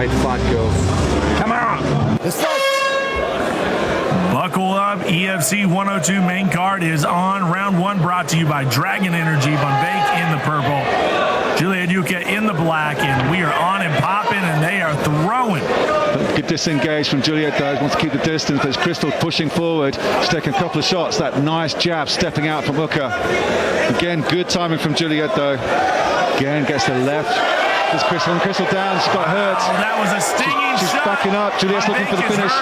great fight, girls. Come on. Buckle up. EFC 102 main card is on. Round one brought to you by Dragon Energy. Van Beek in the purple, Juliet Uka in the black, and we are on and popping, and they are throwing. Good disengage from Juliet, though. Wants to keep the distance, but it's Crystal pushing forward. She's taking a couple of shots. That nice jab stepping out from Uka. Again, good timing from Juliet, though. Again, gets the left. There's Crystal, and Crystal down. She's got hurt. Oh, that was a stinging She's shot. backing up. Juliet's looking for the finish.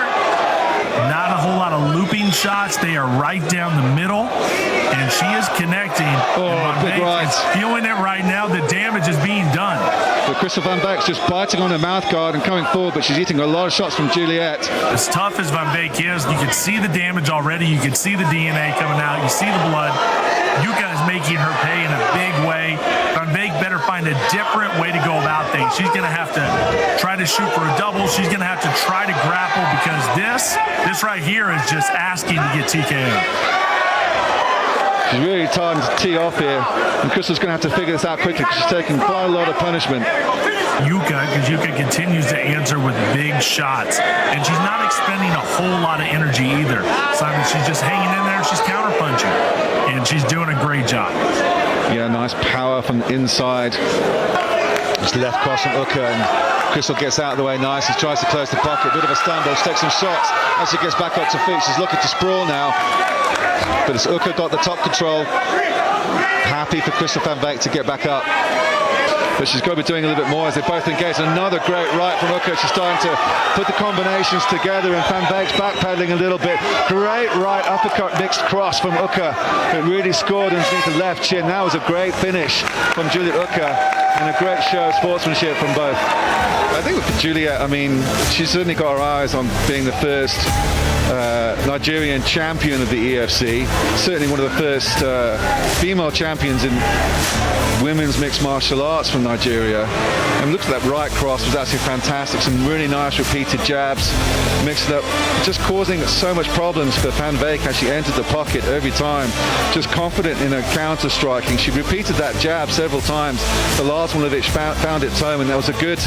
Not a whole lot of looping shots. They are right down the middle, and she is connecting. Oh, big right. Feeling it right now. The damage is being done. But Crystal Van Beek's just biting on her mouth guard and coming forward, but she's eating a lot of shots from Juliet. As tough as Van Beek is, you can see the damage already. You can see the DNA coming out. You see the blood. Yuka is making her pay in a big way. Van Beek better find a different way to go about things. She's going to have to try to shoot for a double. She's going to have to try to grapple, because this right here is just asking to get TKO. She's really time to tee off here, and Crystal's going to have to figure this out quickly, because she's taking quite a lot of punishment. Because Yuka continues to answer with big shots, and she's not expending a whole lot of energy either. Simon, she's just hanging in there. She's counterpunching, and she's doing a great job. Yeah, nice power from the inside. Just left cross from Uka, and Crystal gets out of the way nice. He tries to close the pocket. Bit of a stumble. She takes some shots. As she gets back up to feet, she's looking to sprawl now. But it's Uka got the top control. Happy for Crystal Van Beek to get back up. But she's got to be doing a little bit more as they both engage. Another great right from Uka. She's starting to put the combinations together, and Van Beek's backpedaling a little bit. Great right uppercut mixed cross from Uka. It really scored underneath the left chin. That was a great finish from Juliet Uka, and a great show of sportsmanship from both. I think with Juliet, I mean, she's certainly got her eyes on being the first Nigerian champion of the EFC. Certainly one of the first female champions in women's mixed martial arts from Nigeria. And look at that right cross, was actually fantastic. Some really nice repeated jabs, mixed up, just causing so much problems for Van Beek as she entered the pocket every time. Just confident in her counter striking. She repeated that jab several times. The last one of it found its home, and that was a good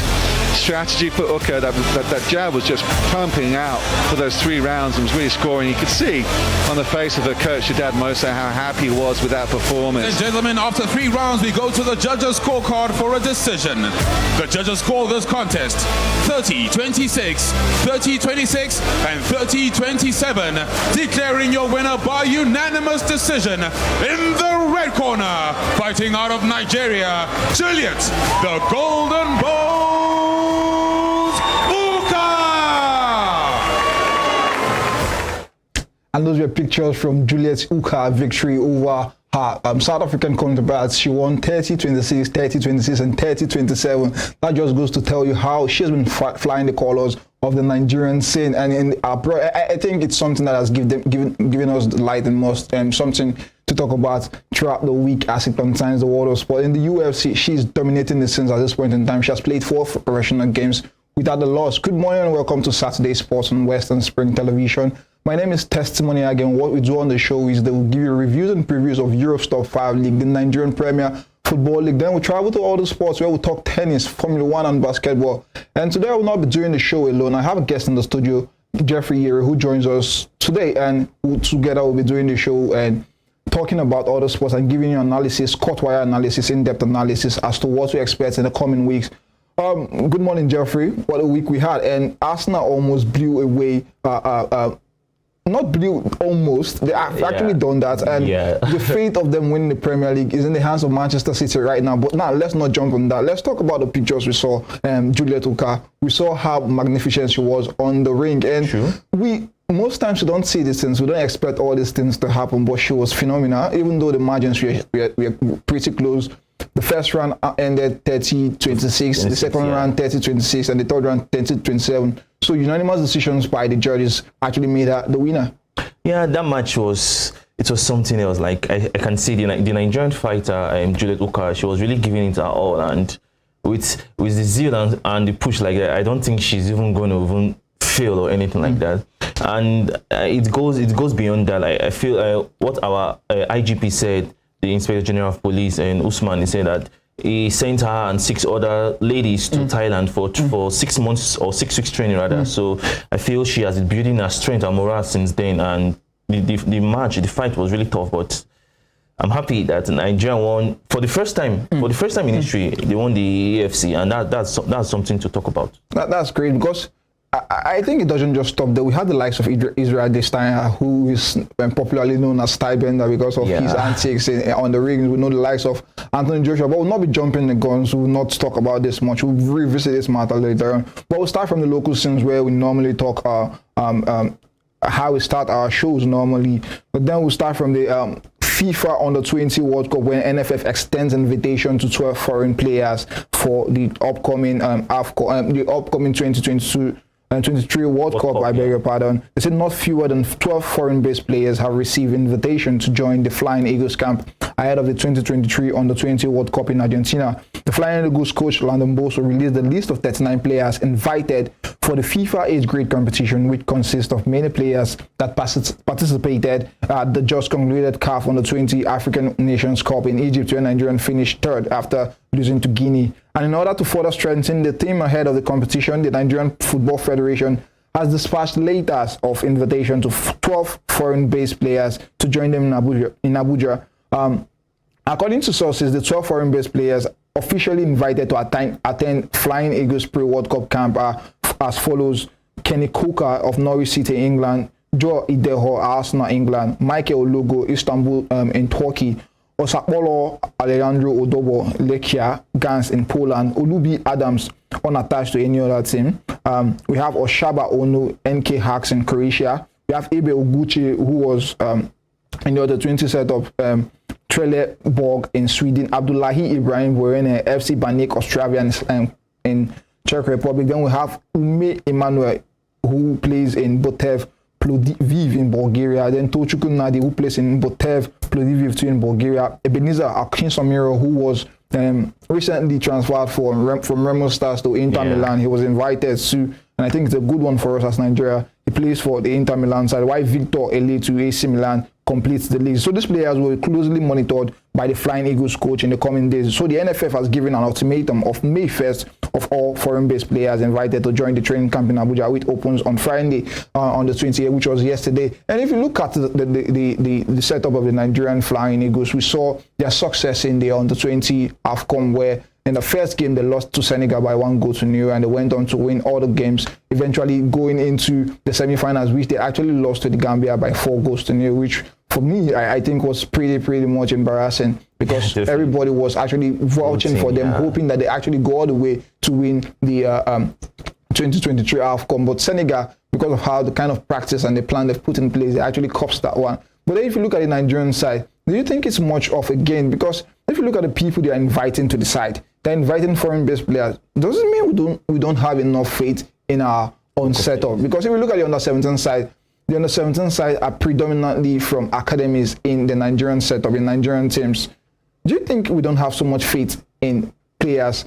strategy for Uka. That jab was just pumping out for those 3 rounds and was really scoring. You could see on the face of her coach, Shadad Mosa, how happy he was with that performance. Ladies and gentlemen, after 3 rounds, we go to the judges' scorecard for a decision. The judges score this contest 30-26, 30-26, and 30-27, declaring your winner by unanimous decision. In the red corner, fighting out of Nigeria, Juliet, the Golden Bulls, Uka! And those were pictures from Juliet Uka victory over her South African counterparts. She won 30-26, 30-26, and 30-27. That just goes to tell you how she has been flying the colors of the Nigerian scene. And I think it's something that has given us the light and most, and something to talk about throughout the week as it concerns the world of sport. In the UFC, she's dominating the scenes at this point in time. She has played 4 professional games without a loss. Good morning and welcome to Saturday Sports on Western Spring Television. My name is Testimony. Again, what we do on the show is that we'll give you reviews and previews of Europe's top 5 league, the Nigerian Premier Football League. Then we travel to all the sports where we talk tennis, Formula 1 and basketball. And today I will not be doing the show alone. I have a guest in the studio, Jeffrey Yeri, who joins us today, and together we'll be doing the show and talking about other sports and giving you analysis, court-wire analysis, in-depth analysis as to what we expect in the coming weeks. Good morning, Jeffrey. What a week we had. And Arsenal almost blew away not blew, almost. They have actually done that, and the fate of them winning the Premier League is in the hands of Manchester City right now. But now, let's not jump on that. Let's talk about the pictures we saw. Juliet Uka, we saw how magnificent she was on the ring, and most times we don't see these things. We don't expect all these things to happen, but she was phenomenal. Even though the margins were pretty close. The first round ended 30-26, the second round 30-26, and the third round 30-27. So unanimous decisions by the judges actually made her the winner. Yeah, that match was something else. Like I can see the Nigerian fighter, Juliet Uka, she was really giving it her all, and with the zeal and the push like that, I don't think she's even going to even fail or anything like that. And it goes beyond that. I feel what our IGP said, the Inspector General of Police and Usman, he said that he sent her and 6 other ladies to Thailand for 6 months or 6 weeks training rather. So I feel she has been building her strength and morale since then. And the fight was really tough, but I'm happy that Nigeria won for the first time. For the first time in history, they won the AFC, and that's something to talk about. That's great, because I think it doesn't just stop there. We had the likes of Israel Adesanya, who is popularly known as Stybender because of his antics on the ring. We know the likes of Anthony Joshua, but we'll not be jumping the guns. We'll not talk about this much. We'll revisit this matter later on. But we'll start from the local scenes where we normally talk how we start our shows normally. But then we'll start from the FIFA Under-20 World Cup, when NFF extends invitation to 12 foreign players for the upcoming AFCON, the upcoming 2022 and 23 World Cup, I beg your pardon. They said not fewer than 12 foreign-based players have received invitation to join the Flying Eagles camp ahead of the 2023 Under-20 World Cup in Argentina. The Flying Eagles coach Landon Boso released the list of 39 players invited for the FIFA age grade competition, which consists of many players that participated at the just concluded CAF Under-20 African Nations Cup in Egypt, where Nigeria finished third after losing to Guinea. And in order to further strengthen the team ahead of the competition, the Nigerian Football Federation has dispatched letters of invitation to 12 foreign-based players to join them in Abuja. According to sources, the 12 foreign-based players officially invited to attend Flying Eagles pre-World Cup camp are as follows: Kenny Cooker of Norwich City, England; Joe Ideho, Arsenal, England; Michael Ologo, Istanbul in Turkey; Osapolo Alejandro Odobo, Lechia, Gans in Poland; Olubi Adams, unattached to any other team. We have Oshaba Ono, NK Hacks in Croatia. We have Ebe Oguchi, who was in the Under-20 setup, Trelleborg in Sweden; Abdullahi Ibrahim Borene, FC Banik Austria in Czech Republic. Then we have Ume Emmanuel, who plays in Botev Plodiv in Bulgaria. Then Tochukwu Nadi, who plays in Botev Plodiv 2 in Bulgaria. Ebenezer Akinsamiro, who was recently transferred from Remo Stars to Inter Milan. He was invited to, and I think it's a good one for us as Nigeria. He plays for the Inter Milan side, while Victor Ele to AC Milan completes the list. So these players will be closely monitored by the Flying Eagles coach in the coming days. So the NFF has given an ultimatum of May 1st of all foreign-based players invited to join the training camp in Abuja, which opens on Friday on the 28th, which was yesterday. And if you look at the setup of the Nigerian Flying Eagles, we saw their success in the Under-20 AFCON, where in the first game they lost to Senegal by 1-0, and they went on to win all the games, eventually going into the semi-finals, which they actually lost to the Gambia by 4-0, which for me, I think was pretty much embarrassing, because everybody was actually vouching for them, hoping that they actually go all the way to win the 2023 AFCON. But Senegal, because of how the kind of practice and the plan they've put in place, they actually copped that one. But then if you look at the Nigerian side, do you think it's much of a gain? Because if you look at the people they are inviting to the side, they're inviting foreign-based players. Doesn't mean we don't have enough faith in our own setup. Because if you look at the Under-17 side, the Under-17 side are predominantly from academies in the Nigerian setup, in Nigerian teams. Do you think we don't have so much faith in players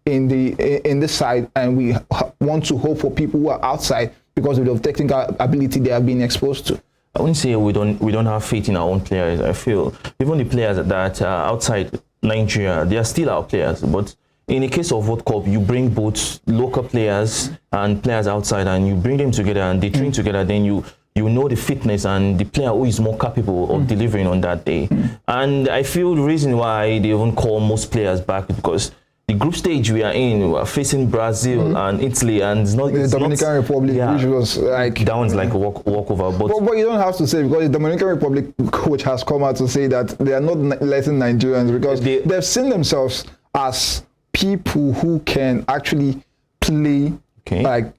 in this side, and we want to hope for people who are outside because of the technical ability they have been exposed to? I wouldn't say we don't have faith in our own players. I feel even the players that are outside Nigeria, they are still our players. But in the case of World Cup, you bring both local players and players outside, and you bring them together and they train together. Then you know the fitness and the player who is more capable of delivering on that day. And I feel the reason why they even call most players back is because the group stage we are in, we are facing Brazil and Italy, and it's not the Dominican Republic, which was like that one's like a walkover. But you don't have to say, because the Dominican Republic coach has come out to say that they are not letting Nigerians, because they've seen themselves as people who can actually play like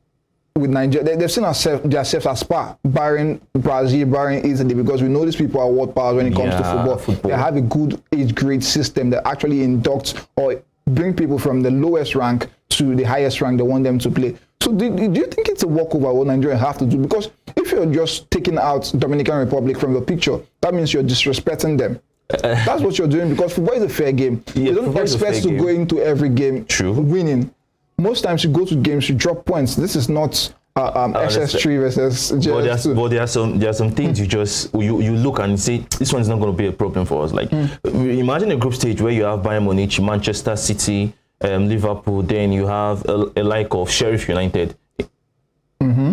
with Nigeria. They've seen themselves as par, barring Brazil, barring Italy, because we know these people are world powers when it comes to football. They have a good age grade system that actually inducts or bring people from the lowest rank to the highest rank they want them to play. So do you think it's a walkover what Nigeria have to do? Because if you're just taking out Dominican Republic from the picture, that means you're disrespecting them. That's what you're doing, because football is a fair game. You don't expect to go into every game winning. Most times you go to games, you drop points. This is not SS3 versus JS2. But there are some things you look and say this one's not going to be a problem for us. Like imagine a group stage where you have Bayern Munich, Manchester City, Liverpool, then you have a like of Sheriff United.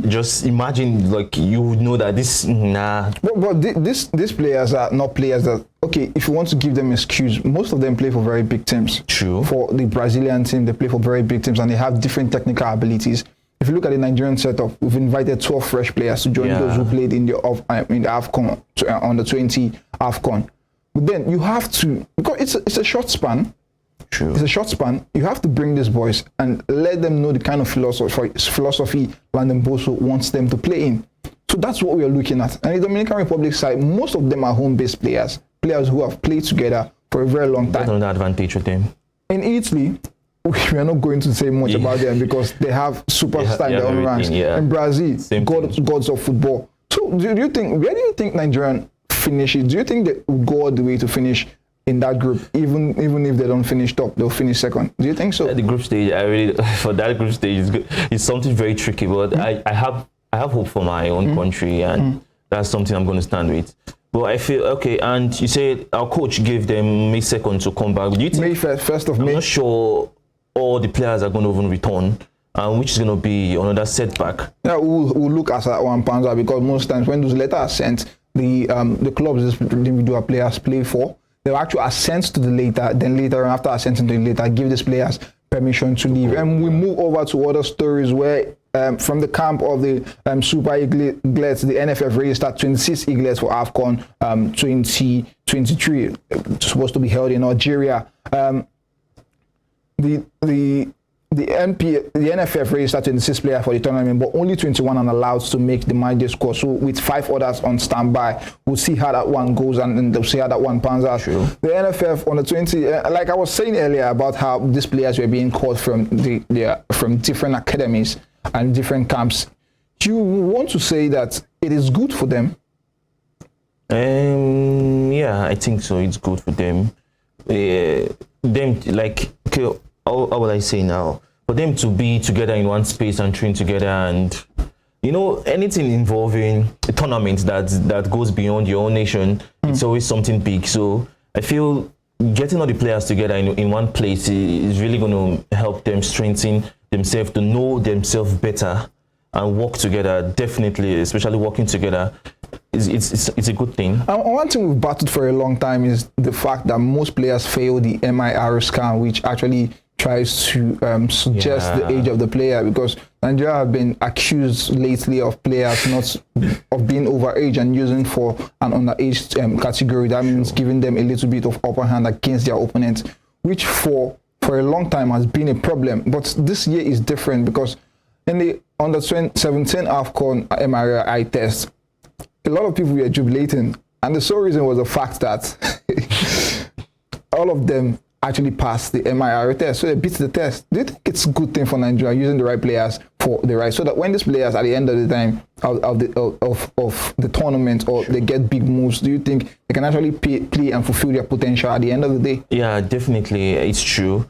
Just imagine, like, you would know that this But these players are not players that, okay, if you want to give them excuse, most of them play for very big teams. True. For the Brazilian team, they play for very big teams and they have different technical abilities. If you look at the Nigerian setup, we've invited 12 fresh players to join those who played in the AFCON, under 20 AFCON. But then you have to, because it's a short span. True. It's a short span. You have to bring these boys and let them know the kind of philosophy Landon Bosso wants them to play in. So that's what we are looking at. And the Dominican Republic side, most of them are home-based players who have played together for a very long time. That's another advantage with them. In Italy, we are not going to say much about them because they have superstars in their own ranks. In Brazil, gods of football. So where do you think Nigerian finishes? Do you think they will go all the way to finish in that group, even if they don't finish top, they'll finish second? Do you think so? At the group stage, for that group stage, it's something very tricky. But I have hope for my own country, and that's something I'm going to stand with. But I feel okay. And you said our coach gave them May 2nd to come back. Do you think May 1st of May? I'm not sure all the players are going to even return, which is going to be another setback. Yeah, we'll look at that one, Panza, because most times when those letters are sent, the clubs these individual players play for, they'll actually assent to the letter, then later after assenting to the letter, give these players permission to leave. And we move over to other stories where from the camp of the Super Eaglets, the NFF registered 26 Eaglets for AFCON 2023, supposed to be held in Algeria. The NFF registered 26 players for the tournament, but only 21 are allowed to make the match day squad. So with 5 others on standby, we'll see how that one goes and they'll see how that one pans out. Sure. The NFF on the 20, like I was saying earlier about how these players were being called from from different academies and different camps. Do you want to say that it is good for them? Yeah, I think so. It's good for them. How would I say now? For them to be together in one space and train together, and anything involving a tournament that goes beyond your own nation, it's always something big. So I feel getting all the players together in one place is really going to help them strengthen themselves, to know themselves better and work together. Definitely, especially working together, it's a good thing. One thing we've battled for a long time is the fact that most players fail the MIR scan, which actually tries to suggest the age of the player, because Nigeria have been accused lately of players of being overage and using for an underage category. That means giving them a little bit of upper hand against their opponents, which for a long time has been a problem. But this year is different because in the under 17 AFCON MRI test, a lot of people were jubilating, and the sole reason was the fact that all of them actually passed the MIR test, so they beat the test. Do you think it's a good thing for Nigeria using the right players for the right, so that when these players at the end of the time of the tournament, or they get big moves, do you think they can actually play and fulfill their potential at the end of the day? Yeah, definitely, it's true.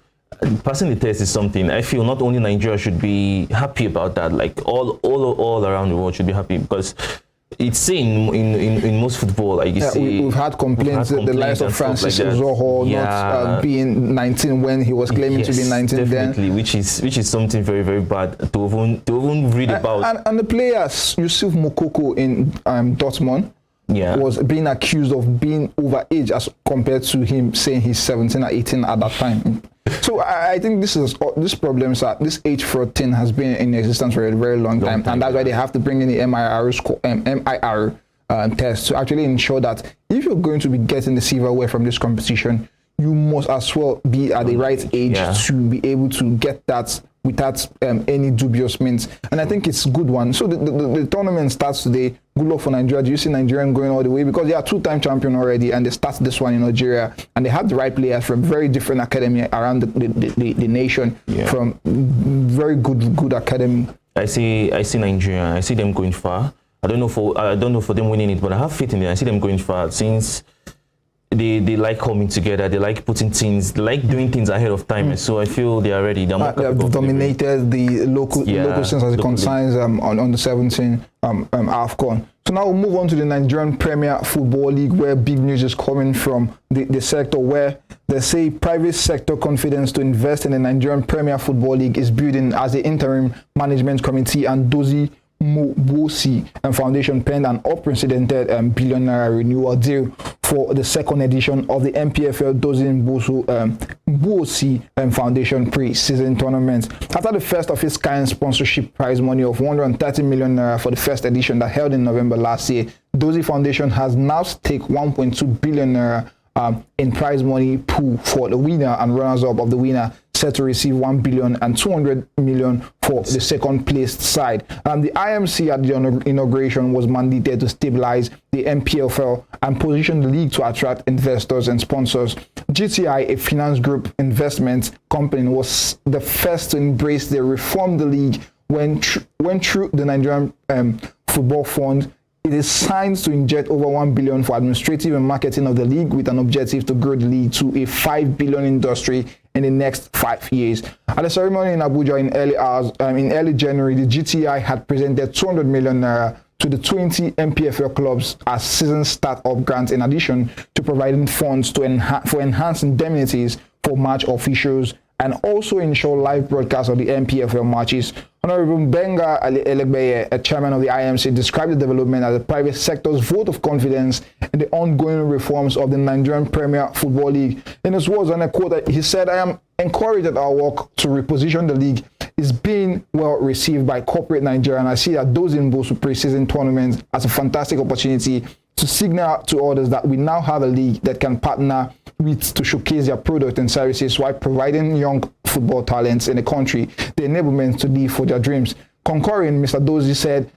Passing the test is something I feel not only Nigeria should be happy about that, like all around the world should be happy, because it's seen in most football. Like you see, we've had complaints that the likes of Francis Uzoho not being 19 when he was claiming to be 19 definitely, then. which is something very, very bad to even read about. And the players, Yusuf Moukoko in Dortmund, was being accused of being overage as compared to him saying he's 17 or 18 at that time. So I think this age 14 has been in existence for a very long time, and that's why they have to bring in the MIR test to actually ensure that if you're going to be getting the silverware from this competition, you must as well be at the right age to be able to get that without any dubious means. And I think it's a good one. So the tournament starts today. Good luck for Nigeria. Do you see Nigeria going all the way? Because they are 2-time champion already, and they start this one in Algeria, and they have the right players from very different academy around the nation, from very good academy. I see Nigeria. I see them going far. I don't know for them winning it, but I have faith in them. I see them going far, since they like coming together. They like putting things, they like doing things ahead of time. So I feel they are ready. They're more They have dominated the local sense as it concerns on the 17 AFCON. So now we'll move on to the Nigerian Premier Football League, where big news is coming from the sector, where they say private sector confidence to invest in the Nigerian Premier Football League is building as the interim management committee and Dozie Mbosi Foundation penned an unprecedented £1 billion renewal deal for the second edition of the MPFL Dozie Mbosi Foundation pre-season tournament. After the first of its kind sponsorship prize money of £130 million for the first edition that held in November last year, Dozie Foundation has now staked £1.2 billion in prize money pool for the winner and runners-up of the winner, set to receive $1 billion and $200 million for the second placed side. The IMC at the inauguration was mandated to stabilize the MPFL and position the league to attract investors and sponsors. GTI, a finance group investment company, was the first to embrace the reform the league when through the Nigerian Football Fund. It is signed to inject over $1 billion for administrative and marketing of the league, with an objective to grow the league to a $5 billion industry in the next 5 years. At the ceremony in Abuja in early January, the GTI had presented $200 million to the 20 MPFL clubs as season start-up grants, in addition to providing funds for enhanced indemnities for match officials and also ensure live broadcast of the MPFL matches. Honorable Benga Elegbeye, a chairman of the IMC, described the development as the private sector's vote of confidence in the ongoing reforms of the Nigerian Premier Football League. In his words, and I quote, he said, "I am encouraged that our work to reposition the league is being well received by corporate Nigeria, and I see that those in both pre-season tournaments as a fantastic opportunity to signal to others that we now have a league that can partner with to showcase their product and services while providing young football talents in the country the enablement to live for their dreams." Concurring, Mr. Dozie said,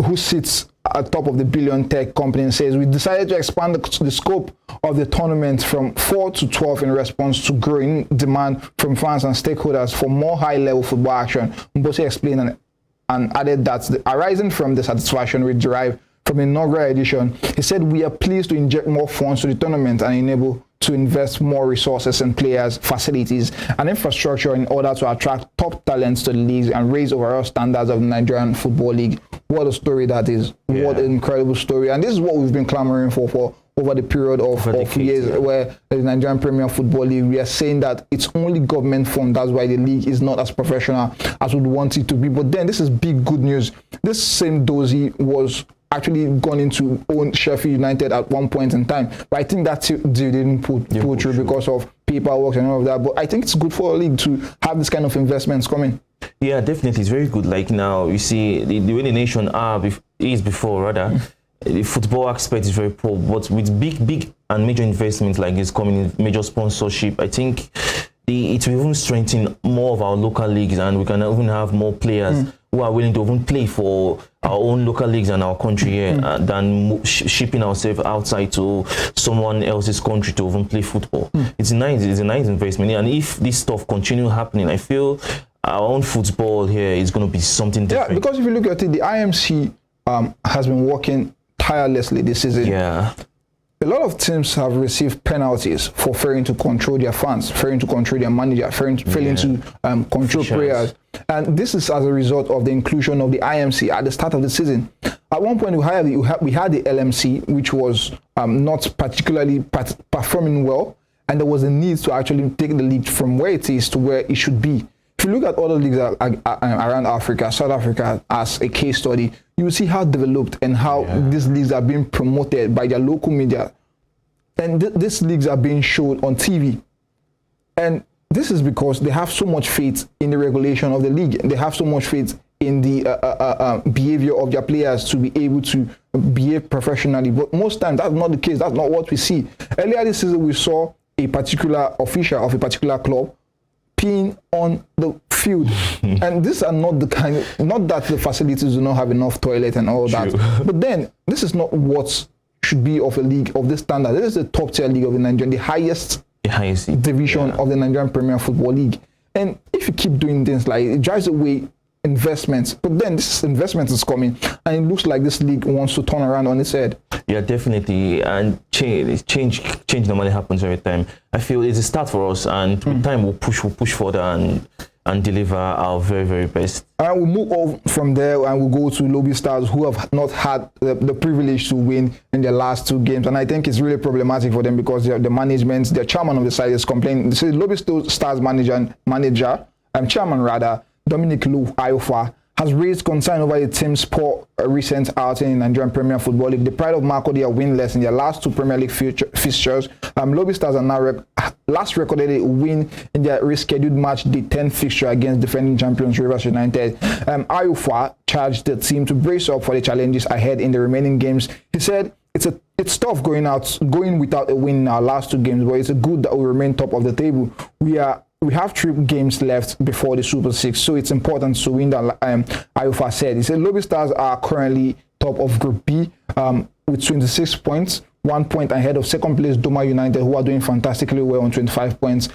who sits at top of the billion tech company, and says, "We decided to expand the scope of the tournament from 4 to 12 in response to growing demand from fans and stakeholders for more high-level football action." Mbosi explained and added that arising from the satisfaction we derive from the inaugural edition, he said, "We are pleased to inject more funds to the tournament and enable to invest more resources in players, facilities, and infrastructure in order to attract top talents to the leagues and raise overall standards of the Nigerian Football League." What a story that is. Yeah. What an incredible story. And this is what we've been clamoring for over the period of years, where the Nigerian Premier Football League, we are saying that it's only government fund. That's why the league is not as professional as we'd want it to be. But then this is big good news. This same Dozie was actually gone into own Sheffield United at one point in time, but I think that deal didn't pull through because of paperwork and all of that. But I think it's good for a league to have this kind of investments coming. Yeah, definitely, it's very good. Like now, you see the way the nation is before, rather, the football aspect is very poor. But with big and major investments like this coming in, major sponsorship, I think it will even strengthen more of our local leagues, and we can even have more players who are willing to even play for our own local leagues and our country here than shipping ourselves outside to someone else's country to even play football. It's a nice investment, and if this stuff continue happening, I feel our own football here is going to be something different. Yeah, because if you look at it, the IMC has been working tirelessly this season. Yeah. A lot of teams have received penalties for failing to control their fans, failing to control their manager, failing to control players. And this is as a result of the inclusion of the IMC at the start of the season. At one point, we had the LMC, which was not particularly performing well, and there was a need to actually take the league from where it is to where it should be. If you look at other leagues around Africa, South Africa as a case study, you will see how developed and how these leagues are being promoted by their local media. And these leagues are being shown on TV. And this is because they have so much faith in the regulation of the league. They have so much faith in the behavior of their players to be able to behave professionally. But most times, that's not the case. That's not what we see. Earlier this season, we saw a particular official of a particular club peeing on the field. And these are not the kind, not that the facilities do not have enough toilet and all that, but then this is not what should be of a league of this standard. This is the top tier league of the Nigerian, the highest division of the Nigerian Premier Football League. And if you keep doing things like it drives away investments. But then this investment is coming, and it looks like this league wants to turn around on its head. Yeah, definitely. And change normally happens every time. I feel it's a start for us, and with time we'll push further and deliver our very, very best. And we'll move on from there and we'll go to Lobby Stars, who have not had the privilege to win in their last 2 games. And I think it's really problematic for them because the management, the chairman of the side is complaining. This is Lobby Stars chairman rather, Dominic Lu Ayofa, has raised concern over the team's poor recent outing in Nigerian Premier Football League. The Pride of Makurdi are winless in their last 2 Premier League fixtures. Lobby Stars are now last recorded a win in their rescheduled match day 10 fixture against defending champions Rivers United. Ayofa charged the team to brace up for the challenges ahead in the remaining games. He said, it's tough going without a win in our last 2 games, but it's good that we remain top of the table. We have 3 games left before the Super 6, so it's important to win that, Ayofa said. He said Lobby Stars are currently top of Group B with 26 points, 1 point ahead of second place Doma United, who are doing fantastically well on 25 points.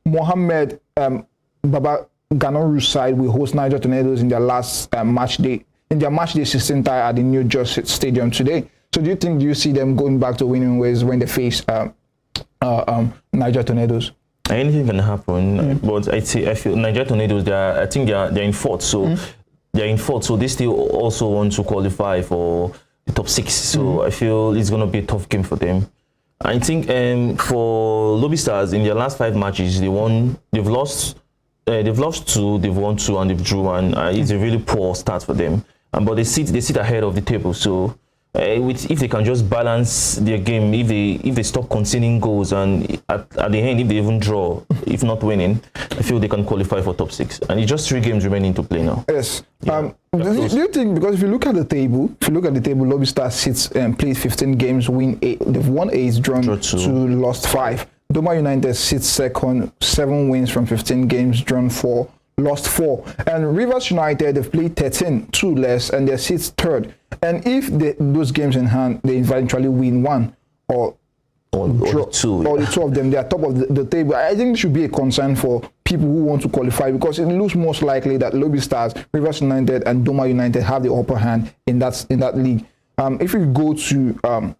Mohammed Baba Ganoru's side will host Niger Tornadoes in their last match day 16 tie at the New Jersey Stadium today. So do you see them going back to winning ways when they face Niger Tornadoes? Anything can happen, but I feel Niger Tornadoes, I think they're in 4th, so they're in 4th, so they still also want to qualify for the top 6. So I feel it's going to be a tough game for them. I think for Lobby Stars, in their last 5 matches, they've lost 2, they've won 2, and they've drew 1. It's a really poor start for them. But they sit ahead of the table, so. If they can just balance their game, if they stop conceding goals, and at the end, if they even draw, if not winning, I feel they can qualify for top 6. And it's just 3 games remaining to play now. Yes. Do you think, because if you look at the table, Lobby Stars played 15 games, win 8, they've won 8, drawn 2, lost 5. Doma United sits second, 7 wins from 15 games, drawn 4, lost 4. And Rivers United, they've played 13, 2 less, and they sit 3rd. And if those games in hand, they eventually win 1 or draw, the 2, or the 2 of them, they are top of the table. I think it should be a concern for people who want to qualify, because it looks most likely that Lobby Stars, Rivers United, and Doma United have the upper hand in that league. If we go to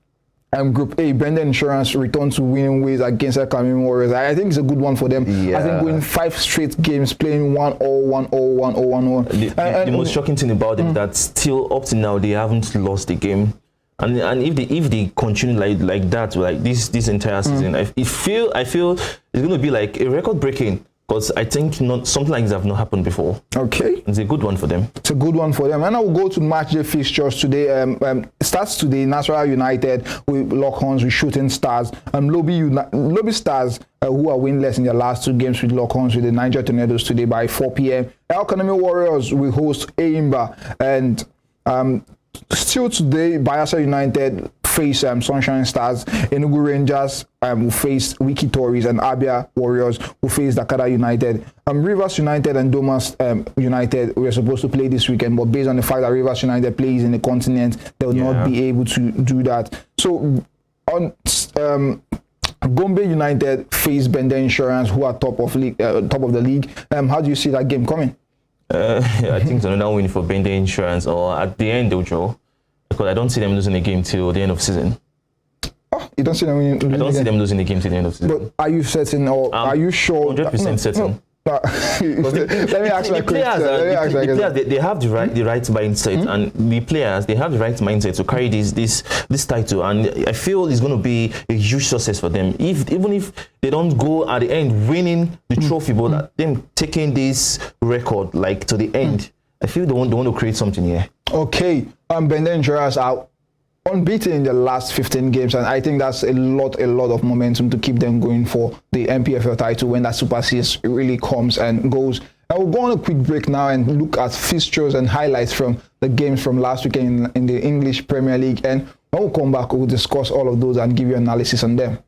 Group A, Brendan Insurance returned to winning ways against El Cameroon Warriors. I think it's a good one for them. Yeah. I think going 5 straight games, playing 1-0, 1-0, 1-0, 1-0. The most shocking thing about them that still up to now they haven't lost the game, and if they continue like that, like this entire season, I feel it's going to be like a record breaking. Because I think something like this have not happened before. Okay. It's a good one for them. It's a good one for them. And I will go to match day fixtures today. It starts today. Nasarawa United with Lockhorns with Shooting Stars. Lobby Stars, who are winless in their last 2 games with Lockhorns with the Niger Tornadoes today by 4 p.m. El Cameroon Warriors will host Eimba. And still today, Bayelsa United face Sunshine Stars. Enugu Rangers will face Wiki Tories, and Abia Warriors will face Dakar United. Rivers United and Domas United were supposed to play this weekend, but based on the fact that Rivers United plays in the continent, they will not be able to do that. So on Gombe United face Bender Insurance, who are top of the league. How do you see that game coming? I think it's another win for Bender Insurance, or at the end they'll draw, because I don't see them losing a game till the end of season. Oh, you don't see them losing? I don't see them losing a game till the end of season. But are you certain, or are you sure? 100% certain. Let me ask you a question. The players, they have the right mindset, and the players, they have the right mindset to carry this title, and I feel it's going to be a huge success for them. Even if they don't go at the end winning the trophy, but them taking this record like to the end, I feel they want to create something here. Okay, Bender Insurance are unbeaten in the last 15 games, and I think that's a lot of momentum to keep them going for the MPFL title when that Super 6 really comes and goes. I will go on a quick break now and look at fixtures and highlights from the games from last weekend in the English Premier League, and when we come back, we'll discuss all of those and give you analysis on them.